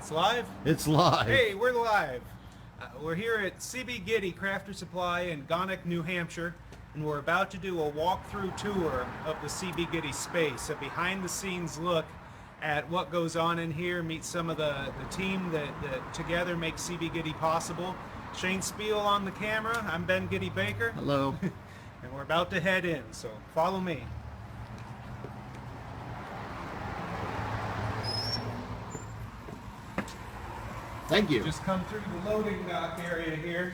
It's live? It's live. Hey, we're live. We're here at CB Gitty Crafter Supply in Gonick, New Hampshire, and we're about to do a walkthrough tour of the CB Gitty space, a behind-the-scenes look at what goes on in here, meet some of the team that together makes CB Gitty possible. Shane Spiel on the camera, I'm Ben Gitty Baker. Hello. And we're about to head in, so follow me. Thank you. Just come through the loading dock area here.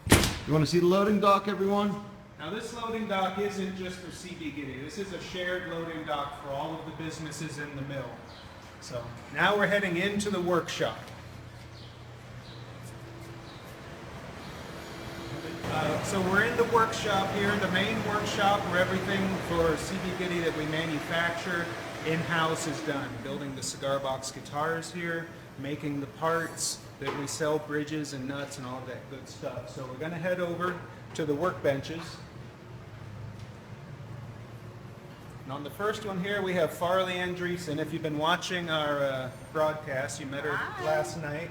You want to see the loading dock, everyone? Now this loading dock isn't just for CB Gitty. This is a shared loading dock for all of the businesses in the mill. So now we're heading into the workshop. So we're in the workshop here, the main workshop where everything for CB Gitty that we manufacture in-house is done. Building the cigar box guitars here, making the parts that we sell, bridges and nuts and all that good stuff. So we're going to head over to the workbenches. And on the first one here we have Farley Andreessen. If you've been watching our broadcast, you met her last night.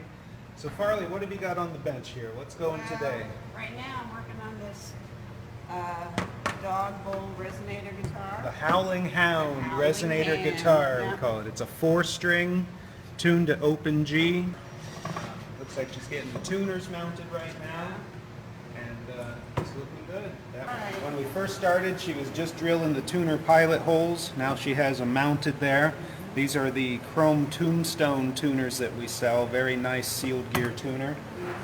So Farley, what have you got on the bench here? What's going today? Right now I'm working on this dog bowl resonator guitar. The Howling Hound resonator guitar, we call it. It's a 4-string tuned to open G. Looks like she's getting the tuners mounted right now. And it's looking good. When we first started, she was just drilling the tuner pilot holes. Now she has them mounted there. These are the chrome tombstone tuners that we sell. Very nice sealed gear tuner.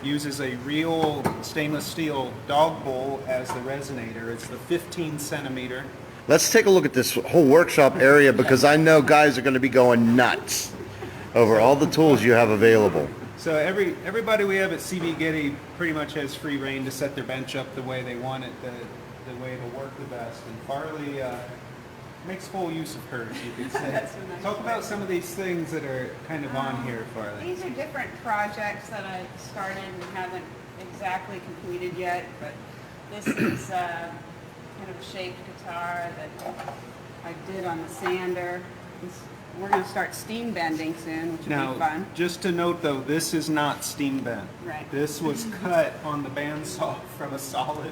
Uses a real stainless steel dog bowl as the resonator. It's the 15 centimeter. Let's take a look at this whole workshop area because I know guys are going to be going nuts over all the tools you have available. So everybody we have at CB Gitty pretty much has free reign to set their bench up the way they want it, the way it'll work the best. And Farley makes full use of hers, you could say. That's a nice Talk way. about some of these things that are kind of on here, Farley. These are different projects that I started and haven't exactly completed yet, but this is kind of a shaped guitar that I did on the sander. We're going to start steam bending soon, which will be fun. Just to note though, this is not steam bent. Right. This was cut on the bandsaw from a solid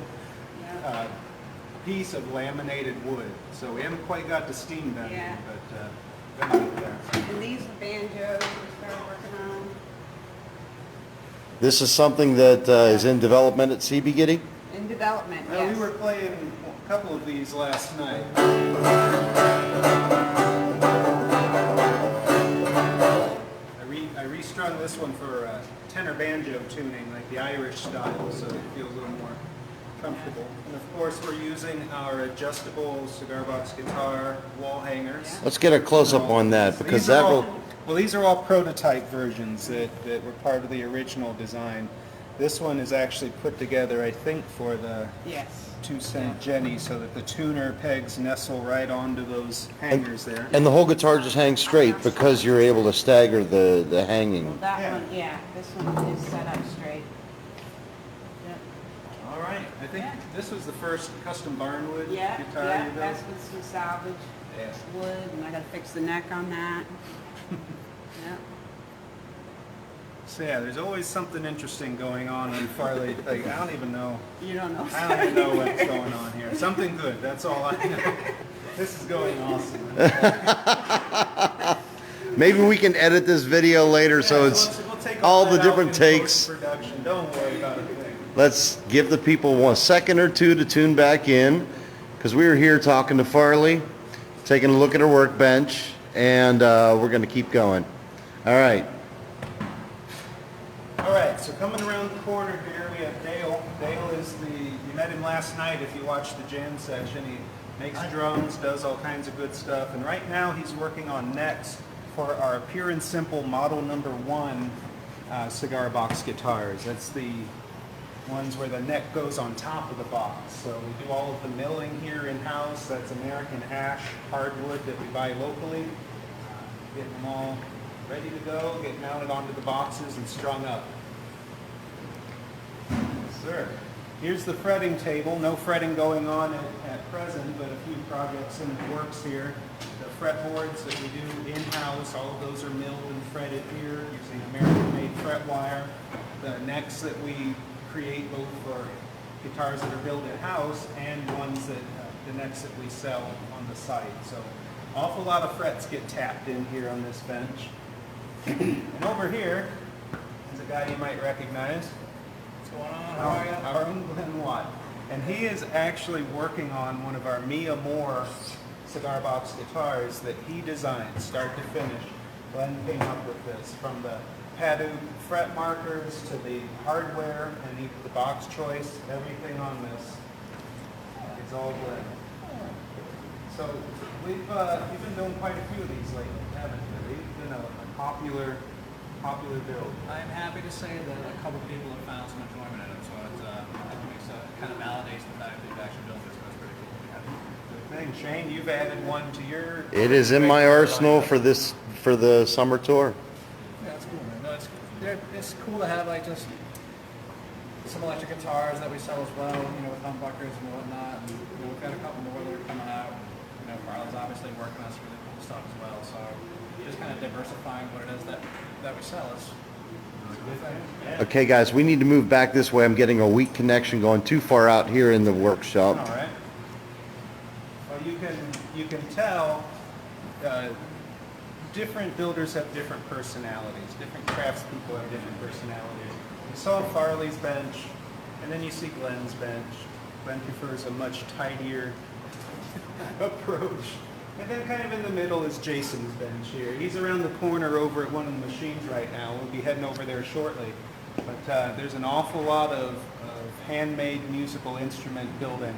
piece of laminated wood. So we haven't quite got to steam bending, but gonna get there. And these are banjos we started working on. This is something that is in development at CB Gitty? In development, Well, yes. we were playing a couple of these last night. I restrung this one for tenor banjo tuning, like the Irish style, so it feels a little more comfortable. And of course, we're using our adjustable cigar box guitar wall hangers. Let's get a close-up on that because that will... Well, these are all prototype versions that were part of the original design. This one is actually put together, I think, for the Yes. 2-cent Jenny, so that the tuner pegs nestle right onto those hangers there. And the whole guitar just hangs straight because you're able to stagger the hanging. Well, that one, this one is set up straight. Yep. All right, I think this was the first custom barnwood guitar you built. That's with some salvage wood, and I gotta fix the neck on that. Yep. So yeah, there's always something interesting going on in Farley. Like, I don't even know. You don't know. I don't even know what's going on here. Something good, that's all I know. This is going awesome. Maybe we can edit this video later so it's we'll take all the that out different in takes. post-production. Don't worry about a thing. Let's give the people 1 second or two to tune back in because we were here talking to Farley, taking a look at her workbench, and we're going to keep going. All right. All right, so coming around the corner here, we have Dale. Dale is you met him last night if you watched the jam session. He makes drums, does all kinds of good stuff, and right now he's working on necks for our Pure and Simple Model Number 1 cigar box guitars. That's the ones where the neck goes on top of the box. So we do all of the milling here in-house. That's American ash hardwood that we buy locally. Getting them all ready to go, get mounted onto the boxes and strung up. Yes, sir. Here's the fretting table. No fretting going on at present, but a few projects in the works here. The fretboards that we do in-house, all of those are milled and fretted here using American-made fret wire. The necks that we create both for guitars that are built in-house and ones that, the necks that we sell on the site. So awful lot of frets get tapped in here on this bench. And over here is a guy you might recognize. What's going on? How are you? Our own Glenn Watt. And he is actually working on one of our Mia Moore cigar box guitars that he designed, start to finish. Glenn came up with this, from the Padu fret markers to the hardware and the box choice, everything on this is all Glenn. So we've been doing quite a few of these lately, haven't we? They've been a popular build. I'm happy to say that a couple of people have found some enjoyment in it, so it kind of validates the fact that you've actually built this, so it's pretty cool. Good thing. Shane, you've added one to your... It is in my arsenal for the summer tour. Yeah, it's cool, man. No, it's cool to have like just some electric guitars that we sell as well, with humbuckers and whatnot. And, we've got a couple more that are coming out. Carla's obviously working on some really cool stuff as well. So just kind of diversifying what it is that we sell is a good thing. Okay, guys, we need to move back this way. I'm getting a weak connection going too far out here in the workshop. All right. Well, you can tell different builders have different personalities. Different craftspeople have different personalities. You saw Farley's bench, and then you see Glenn's bench. Glenn prefers a much tidier approach. And then kind of in the middle is Jason's bench here. He's around the corner over at one of the machines right now. We'll be heading over there shortly. But there's an awful lot of handmade musical instrument building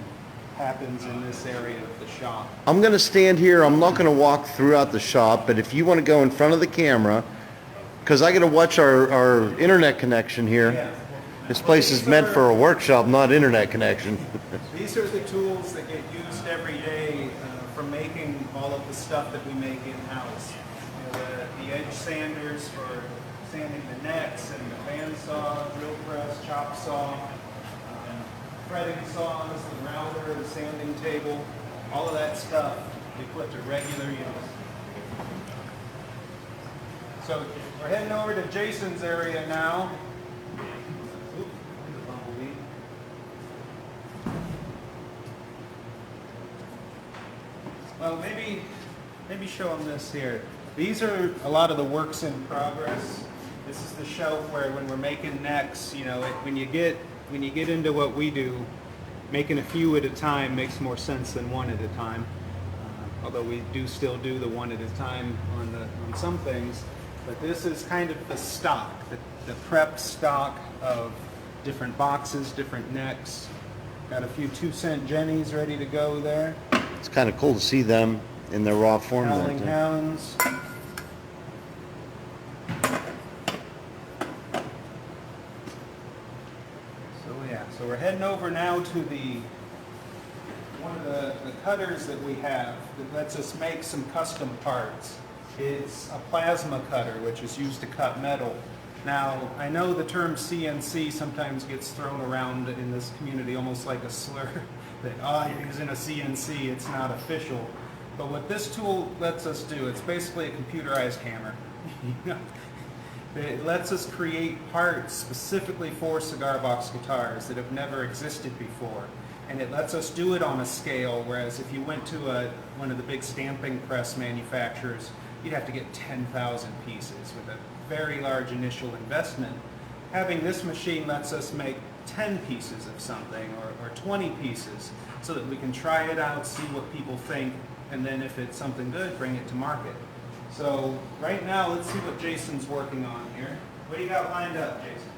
happens in this area of the shop. I'm going to stand here. I'm not going to walk throughout the shop, but if you want to go in front of the camera, because I got to watch our internet connection here. Yeah. This place is meant for a workshop, not internet connection. These are the tools that get used every day for making all of the stuff that we make in-house. The edge sanders for sanding the necks, and the bandsaw, drill press, chop saw, fretting saws, the router, the sanding table, all of that stuff we put to regular use. So we're heading over to Jason's area now. Oop, there's a bumblebee. Well, maybe show them this here. These are a lot of the works in progress. This is the shelf where when we're making necks, when you get into what we do, making a few at a time makes more sense than one at a time. Although we do still do the one at a time on some things. But this is kind of the stock, the prep stock of different boxes, different necks. Got a few 2-cent Jennies ready to go there. It's kind of cool to see them in their raw form. Howling Hounds. So we're heading over now to one of the cutters that we have that lets us make some custom parts. It's a plasma cutter, which is used to cut metal. Now, I know the term CNC sometimes gets thrown around in this community almost like a slur, that, you're using a CNC, it's not official. But what this tool lets us do, it's basically a computerized hammer. It lets us create parts specifically for cigar box guitars that have never existed before. And it lets us do it on a scale, whereas if you went to one of the big stamping press manufacturers, you'd have to get 10,000 pieces with a very large initial investment. Having this machine lets us make 10 pieces of something or 20 pieces so that we can try it out, see what people think, and then if it's something good, bring it to market. So right now, let's see what Jason's working on here. What do you got lined up, Jason?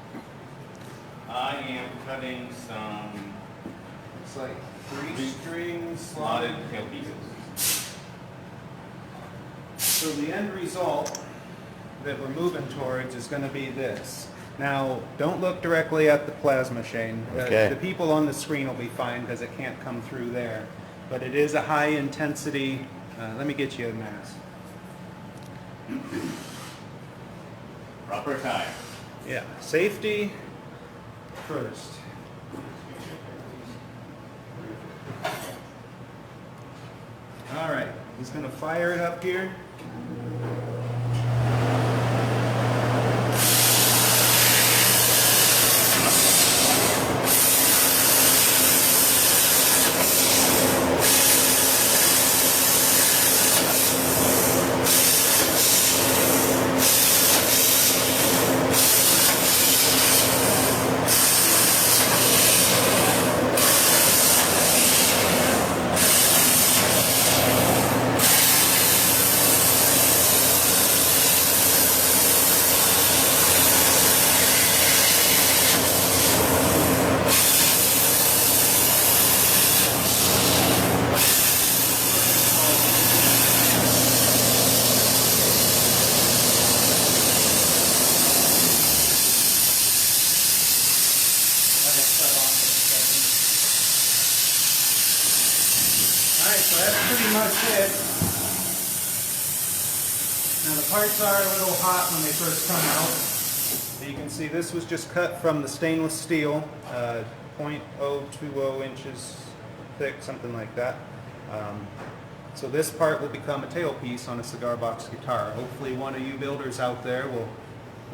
I am cutting some It's like 3-string slotted slotted. tail pieces. So the end result that we're moving towards is going to be this. Now, don't look directly at the plasma, Shane. Okay. The people on the screen will be fine because it can't come through there. But it is a high intensity. Let me get you a mask. Proper time. Yeah, safety first. All right, He's going to fire it up here. Alright, so that's pretty much it. Now the parts are a little hot when they first come out. You can see this was just cut from the stainless steel, 0.020 inches thick, something like that. So this part will become a tailpiece on a cigar box guitar. Hopefully one of you builders out there will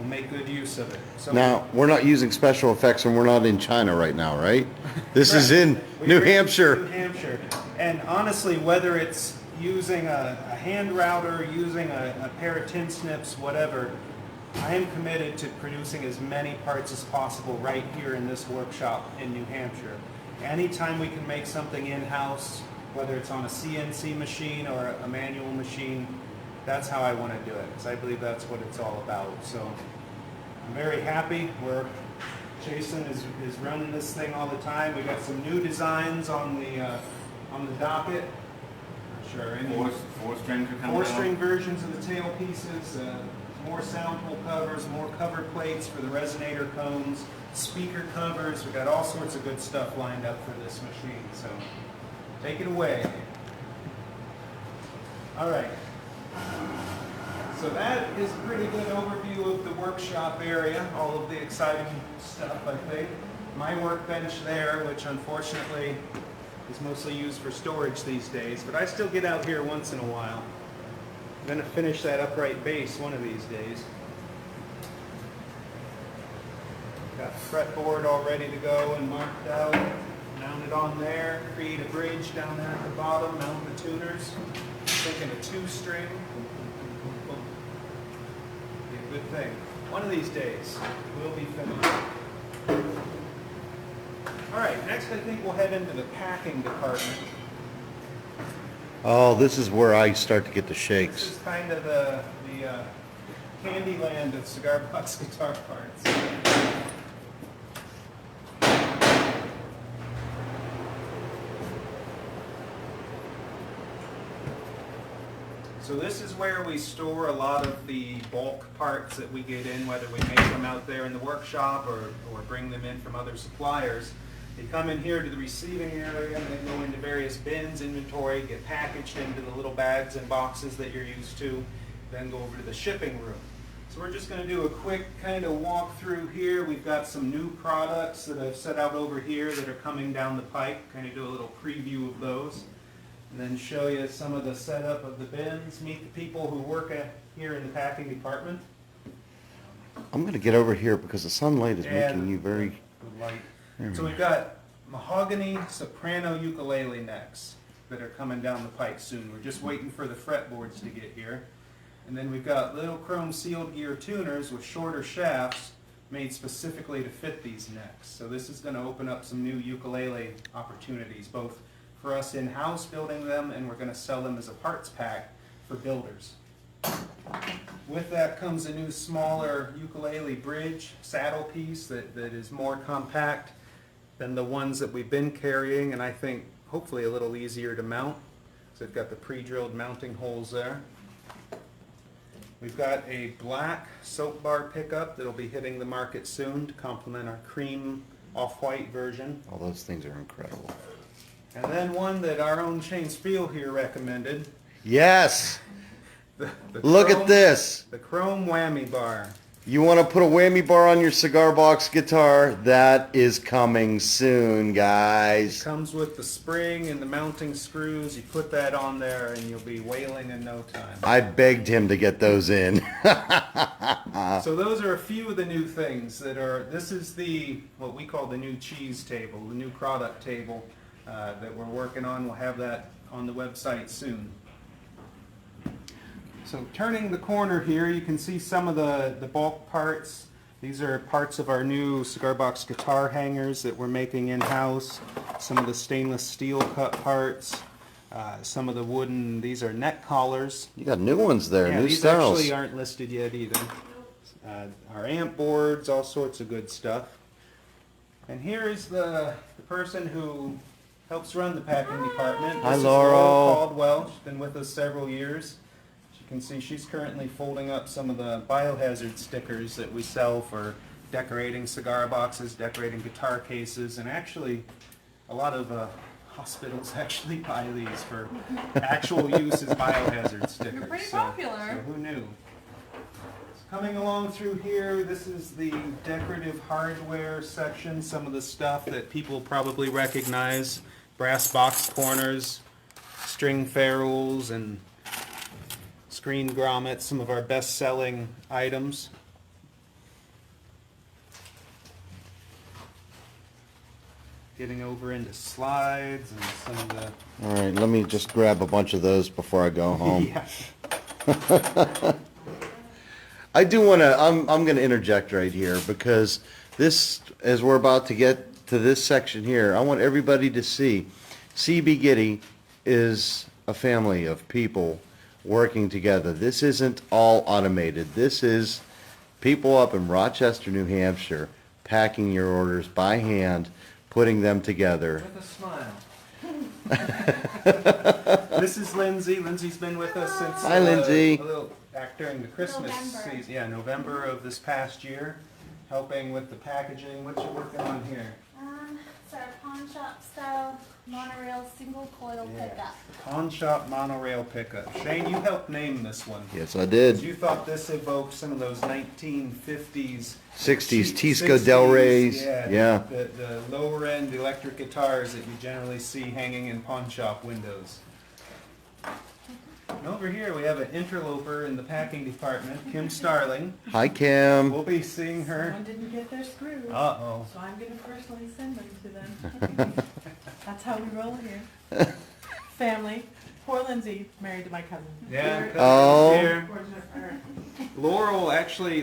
make good use of it. So Now, we're not using special effects and we're not in China right now, right? This is in New Hampshire. New Hampshire. And honestly, whether it's using a hand router, using a pair of tin snips, whatever, I am committed to producing as many parts as possible right here in this workshop in New Hampshire. Anytime we can make something in-house, whether it's on a CNC machine or a manual machine, that's how I want to do it, because I believe that's what it's all about. So I'm very happy. Jason is running this thing all the time. We got some new designs on the docket. Sure. Four-string to come down. 4-string versions of the tail pieces, more sound hole covers, more cover plates for the resonator cones, speaker covers. We got all sorts of good stuff lined up for this machine. So take it away. All right. So that is a pretty good overview of the workshop area, all of the exciting stuff, I think. My workbench there, which unfortunately is mostly used for storage these days, but I still get out here once in a while. I'm going to finish that upright base one of these days. Got the fretboard all ready to go and marked out, mounted on there, create a bridge down there at the bottom, mount the tuners. Thinking a 2-string. Be a good thing. One of these days, we'll be finished. Alright, next I think we'll head into the packing department. Oh, this is where I start to get the This shakes. is kind of the candy land of cigar box guitar parts. So this is where we store a lot of the bulk parts that we get in, whether we make them out there in the workshop or bring them in from other suppliers. They come in here to the receiving area and they go into various bins, inventory, get packaged into the little bags and boxes that you're used to, then go over to the shipping room. So we're just going to do a quick kind of walk through here. We've got some new products that I've set out over here that are coming down the pike, kind of do a little preview of those. And then show you some of the setup of the bins, meet the people who work here in the packing department. I'm going to get over here because the sunlight is making And you very... good light. So we've got mahogany soprano ukulele necks that are coming down the pike soon. We're just waiting for the fretboards to get here. And then we've got little chrome sealed gear tuners with shorter shafts made specifically to fit these necks. So this is going to open up some new ukulele opportunities, both for us in-house building them, and we're going to sell them as a parts pack for builders. With that comes a new smaller ukulele bridge saddle piece that is more compact than the ones that we've been carrying, and I think hopefully a little easier to mount. So it's got the pre-drilled mounting holes there. We've got a black soap bar pickup that'll be hitting the market soon to complement our cream off-white version. All those things are incredible. And then one that our own Shane Spiel here recommended. Yes! The Look chrome- at this! The chrome whammy bar. You want to put a whammy bar on your cigar box guitar? That is coming soon, guys. Comes with the spring and the mounting screws. You put that on there and you'll be wailing in no time. I begged him to get those in. So those are a few of the new things that are, this is the, what we call the new cheese table, the new product table that we're working on. We'll have that on the website soon. So turning the corner here, you can see some of the bulk parts. These are parts of our new cigar box guitar hangers that we're making in-house. Some of the stainless steel cut parts. Some of the wooden, these are neck collars. You got new ones there, Yeah, new these styles. actually aren't listed yet either. Our amp boards, all sorts of good stuff. And here is the person who helps run the packing department. Hi, This is Laurel. Caldwell. She's been with us several years. As you can see, she's currently folding up some of the biohazard stickers that we sell for decorating cigar boxes, decorating guitar cases, and actually a lot of hospitals actually buy these for actual use as biohazard stickers. You're pretty So popular. who knew? Coming along through here, this is the decorative hardware section, some of the stuff that people probably recognize. Brass box corners, string ferrules, and screen grommets, some of our best-selling items. Getting over into slides and some of the... All right, let me just grab a bunch of those before I go home. Yeah. I do want to, I'm going to interject right here because this, as we're about to get to this section here, I want everybody to see CB Gitty is a family of people working together. This isn't all automated. This is people up in Rochester, New Hampshire, packing your orders by hand, putting them together. With a smile. This is Lindsay. Lindsay's been with us since Hi, Lindsay. a little back during the Christmas November. season. Yeah, November of this past year, helping with the packaging. What you working on here? It's our pawn shop style monorail single coil pickup. Pawn shop monorail pickup. Shane, you helped name this one. Yes, I did. You thought this evoked some of those 1950s 60s cheap Tisco Del 60s, Reys. Yeah, Yeah. The lower end electric guitars that you generally see hanging in pawn shop windows. And over here we have an interloper in the packing department, Kim Starling. Hi, Kim. We'll be seeing her. Someone didn't get their screws, Uh-oh. so I'm gonna personally send them to them. That's how we roll here. Family. Poor Lindsay, married to my cousin. Yeah. Oh. Here. Unfortunate for her.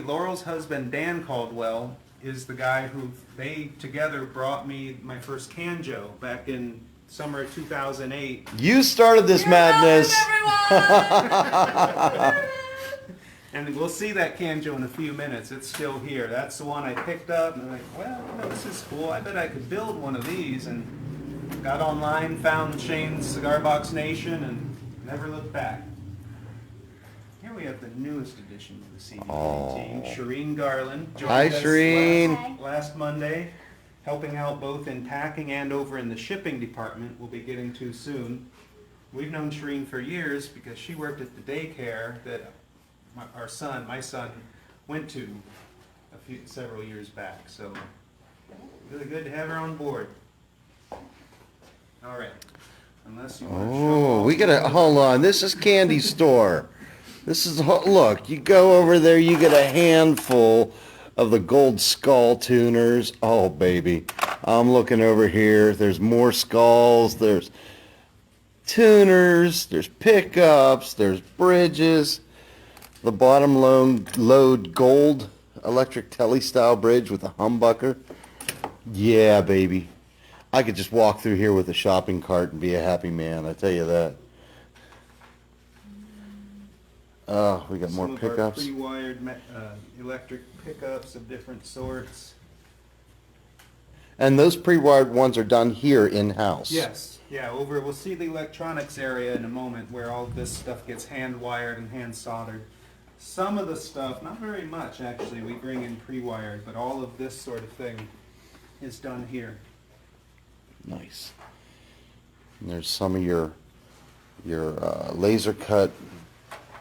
Laurel's husband, Dan Caldwell, is the guy who, they together brought me my first Canjo back in summer of 2008. You started this madness. And we'll see that Canjo in a few minutes. It's still here. That's the one I picked up, and I'm like, well, you know, this is cool. I bet I could build one of these. And got online, found Shane's Cigar Box Nation, and never looked back. Here we have the newest edition of the CDK team, Shireen Garland. joined Hi, us Shireen. Last Monday, helping out both in packing and over in the shipping department. We'll be getting to soon. We've known Shireen for years because she worked at the daycare that my son, went to several years back. So really good to have her on board. All right. Unless you want to show Oh, off we gotta, hold on. This is candy store. This is, look, you go over there, you get a handful of the gold skull tuners. Oh, baby. I'm looking over here. There's more skulls. There's tuners. There's pickups. There's bridges. The bottom load gold electric telly style bridge with a humbucker. Yeah, baby. I could just walk through here with a shopping cart and be a happy man, I tell you that. Oh, we got more some of our pickups. pre-wired electric pickups of different sorts. And those pre-wired ones are done here in-house. Yes, yeah, we'll see the electronics area in a moment where all of this stuff gets hand wired and hand soldered. Some of the stuff, not very much actually, we bring in pre-wired, but all of this sort of thing is done here. Nice. And there's some of your laser cut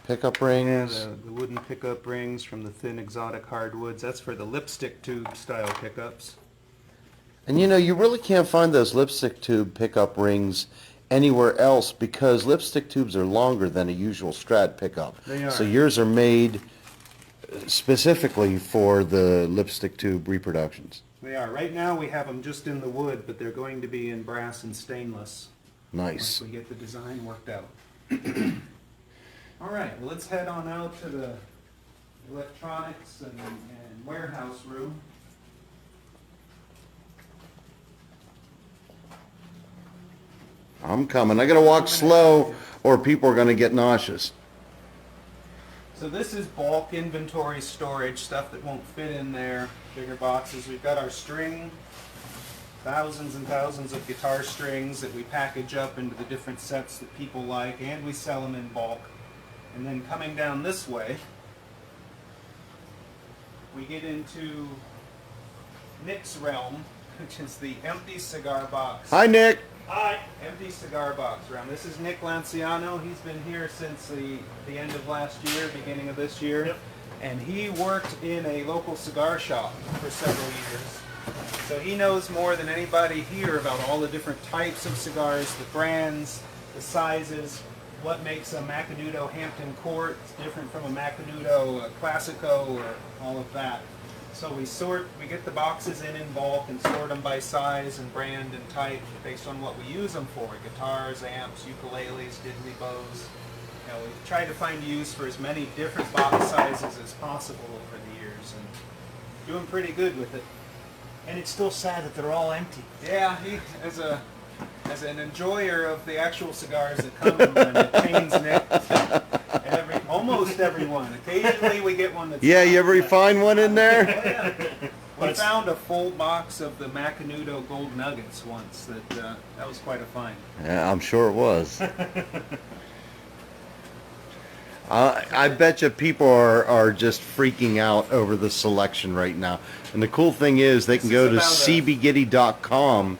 pickup Yeah, rings. the wooden pickup rings from the thin exotic hardwoods. That's for the lipstick tube style pickups. And you know, you really can't find those lipstick tube pickup rings anywhere else because lipstick tubes are longer than a usual Strat pickup. They are. So yours are made specifically for the lipstick tube reproductions. They are. Right now we have them just in the wood, but they're going to be in brass and stainless Nice. once we get the design worked out. All right, well, let's head on out to the electronics and warehouse room. I'm coming. I gotta walk slow or people are gonna get nauseous. So this is bulk inventory storage, stuff that won't fit in there, bigger boxes. We've got our string, thousands and thousands of guitar strings that we package up into the different sets that people like, and we sell them in bulk. And then coming down this way, we get into Nick's realm, which is the empty cigar box. Hi, Nick. Hi. Empty cigar box round. This is Nick Lanciano. He's been here since the end of last year, beginning of this year. Yep. And he worked in a local cigar shop for several years. So he knows more than anybody here about all the different types of cigars, the brands, the sizes, what makes a Macanudo Hampton Court different from a Macanudo Classico, or all of that. So we get the boxes in bulk and sort them by size and brand and type based on what we use them for. Guitars, amps, ukuleles, diddly bows. You know, we try to find use for as many different box sizes as possible over the years, and doing pretty good with it. And it's still sad that they're all empty. Yeah, he as an enjoyer of the actual cigars that come in them, it pains Nick. Almost everyone. Occasionally we get one that's Yeah, you ever find one in there? We found a full box of the Macanudo Gold Nuggets once. That was quite a find. Yeah, I'm sure it was. I bet you people are just freaking out over the selection right now. And the cool thing is they can This go is to about cbgitty.com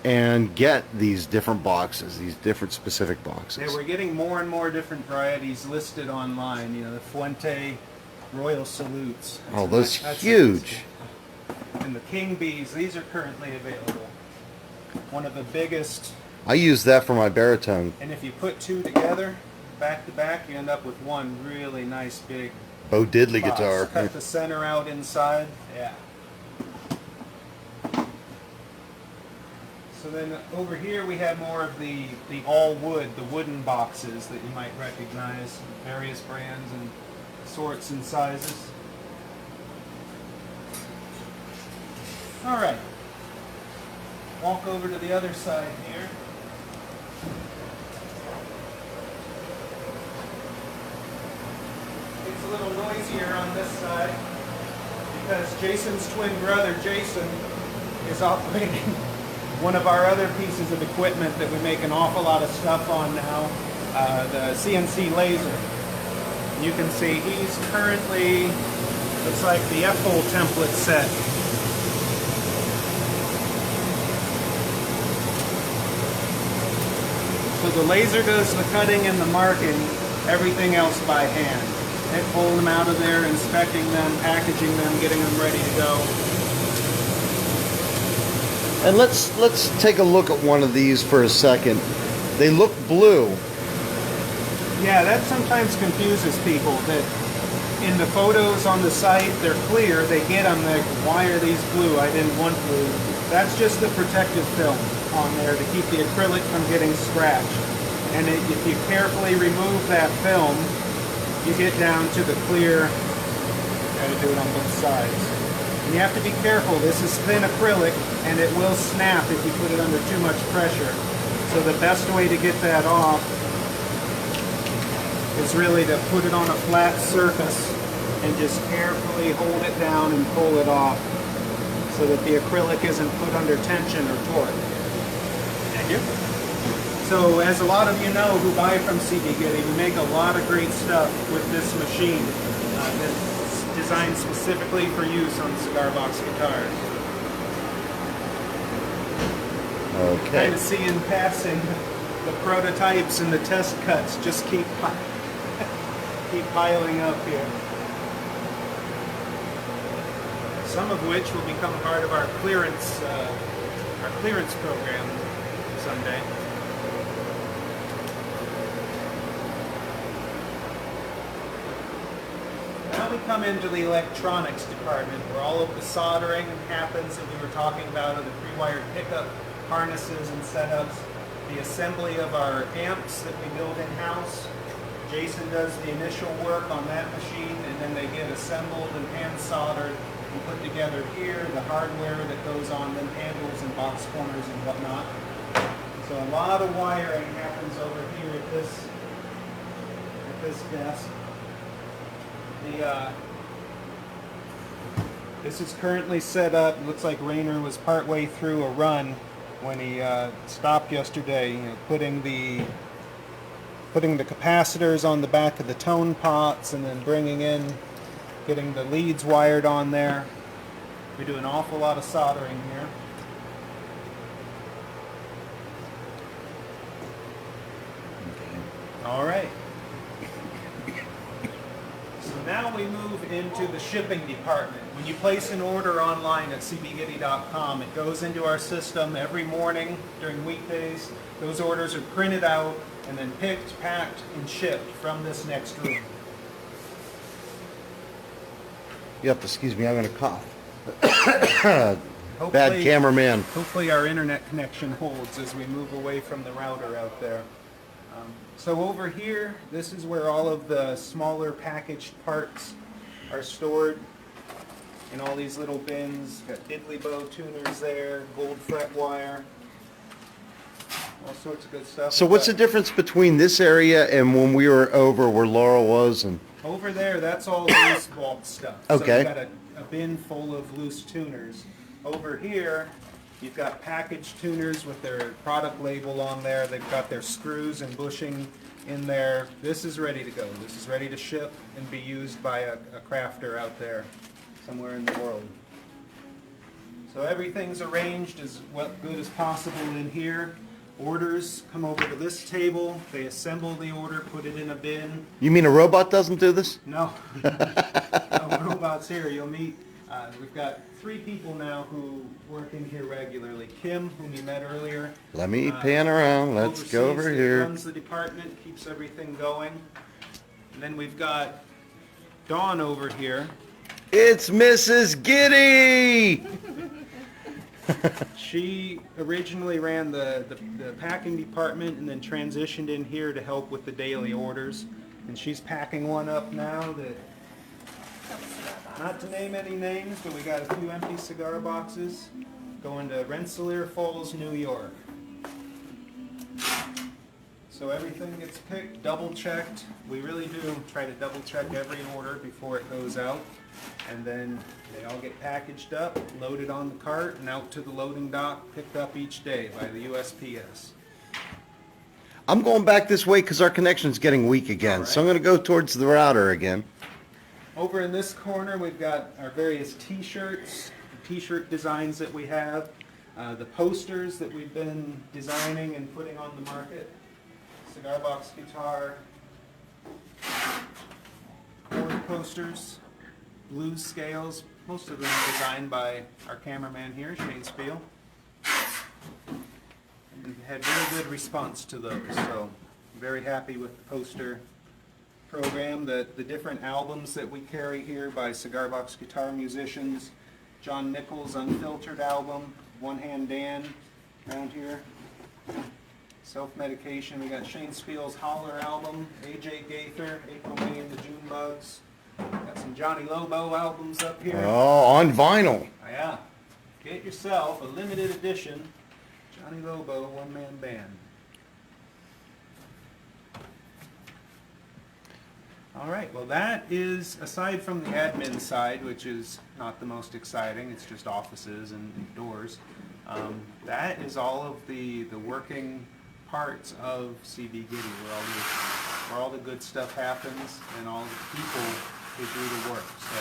and get these different boxes, these different specific boxes. Yeah, we're getting more and more different varieties listed online. You know, the Fuente Royal Salutes. Oh, those That's huge. And the King Bees, these are currently available. One of the biggest, I use that for my baritone. and if you put two together, back to back, you end up with one really nice big Bo Diddley box. guitar. Cut the center out inside. Yeah. So then over here we have more of the all wood, the wooden boxes that you might recognize, various brands and sorts and sizes. All right. Walk over to the other side here. It's a little noisier on this side because Jason's twin brother, Jason, is operating one of our other pieces of equipment that we make an awful lot of stuff on now, the CNC laser. You can see he's currently, looks like the F-hole template set. So the laser does the cutting and the marking, everything else by hand. They're pulling them out of there, inspecting them, packaging them, getting them ready to go. And let's take a look at one of these for a second. They look blue. Yeah, that sometimes confuses people, that in the photos on the site, they're clear, they get them, like, why are these blue? I didn't want blue. That's just the protective film on there to keep the acrylic from getting scratched. And if you carefully remove that film, you get down to the clear. Gotta do it on both sides. And you have to be careful. This is thin acrylic, and it will snap if you put it under too much pressure. So the best way to get that off is really to put it on a flat surface and just carefully hold it down and pull it off so that the acrylic isn't put under tension or torque. Thank you. So as a lot of you know who buy from CB Gitty, we make a lot of great stuff with this machine that's designed specifically for use on cigar box guitars. Okay. Kind of see in passing the prototypes and the test cuts just keep piling up here. Some of which will become part of our clearance program someday. Now we come into the electronics department where all of the soldering happens that we were talking about of the pre-wired pickup harnesses and setups, the assembly of our amps that we build in-house. Jason does the initial work on that machine and then they get assembled and hand soldered and put together here, the hardware that goes on them, handles and box corners and whatnot. So a lot of wiring happens over here at this desk. This is currently set up. It looks like Rainer was partway through a run when he stopped yesterday, you know, putting the capacitors on the back of the tone pots and then getting the leads wired on there. We do an awful lot of soldering here. All right. So now we move into the shipping department. When you place an order online at cbgitty.com, it goes into our system every morning during weekdays. Those orders are printed out and then picked, packed, and shipped from this next room. You have to excuse me, I'm gonna cough. Bad Hopefully- cameraman. Hopefully our internet connection holds as we move away from the router out there. So over here, this is where all of the smaller packaged parts are stored in all these little bins. Got diddly bow tuners there, gold fret wire, all sorts of good stuff. So what's the difference between this area and when we were over where Laurel was and? Over there, that's all loose bulk stuff. So Okay. you've got a bin full of loose tuners. Over here, you've got packaged tuners with their product label on there. They've got their screws and bushing in there. This is ready to go. This is ready to ship and be used by a crafter out there somewhere in the world. So everything's arranged as good as possible in here. Orders come over to this table. They assemble the order, put it in a bin. You mean a robot doesn't do this? No. No robots here. You'll meet, we've got 3 people now who work in here regularly. Kim, whom you met earlier. Let me pan around, let's go over here. Runs the department, keeps everything going. And then we've got Dawn over here. It's Mrs. Gitty! She originally ran the packing department and then transitioned in here to help with the daily orders. And she's packing one up now that, not to name any names, but we got a few empty cigar boxes going to Rensselaer Falls, New York. So everything gets picked, double checked. We really do try to double check every order before it goes out. And then they all get packaged up, loaded on the cart, and out to the loading dock, picked up each day by the USPS. I'm going back this way because our connection's getting weak again, so I'm gonna go towards the router again. Over in this corner, we've got our various t-shirts, t-shirt designs that we have, the posters that we've been designing and putting on the market, cigar box guitar, chord posters, blues scales, most of them designed by our cameraman here, Shane Spiel. We've had very good response to those, so I'm very happy with the poster program, the different albums that we carry here by cigar box guitar musicians. John Nichols' Unfiltered album, One Hand Dan around here. Self-Medication, we got Shane Spiel's Holler album, AJ Gaither, April May and the June Bugs. Got some Johnny Lobo albums up here. Oh, on vinyl. Yeah, get yourself a limited edition Johnny Lobo one-man band. All right, well that is, aside from the admin side, which is not the most exciting, it's just offices and doors, that is all of the working parts of CB Gitty, where all the good stuff happens and all the people who do the work. So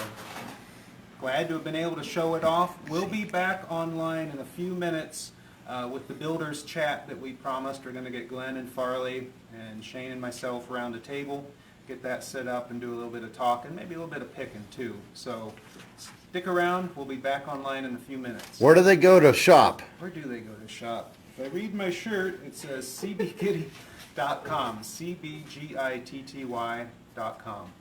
glad to have been able to show it off. We'll be back online in a few minutes with the builders chat that we promised. We're going to get Glenn and Farley and Shane and myself around a table get that set up and do a little bit of talking, maybe a little bit of picking too. So stick around. We'll be back online in a few minutes. Where do they go to shop? Where do they go to shop? If I read my shirt, it says cbgitty.com, cbgitty.com.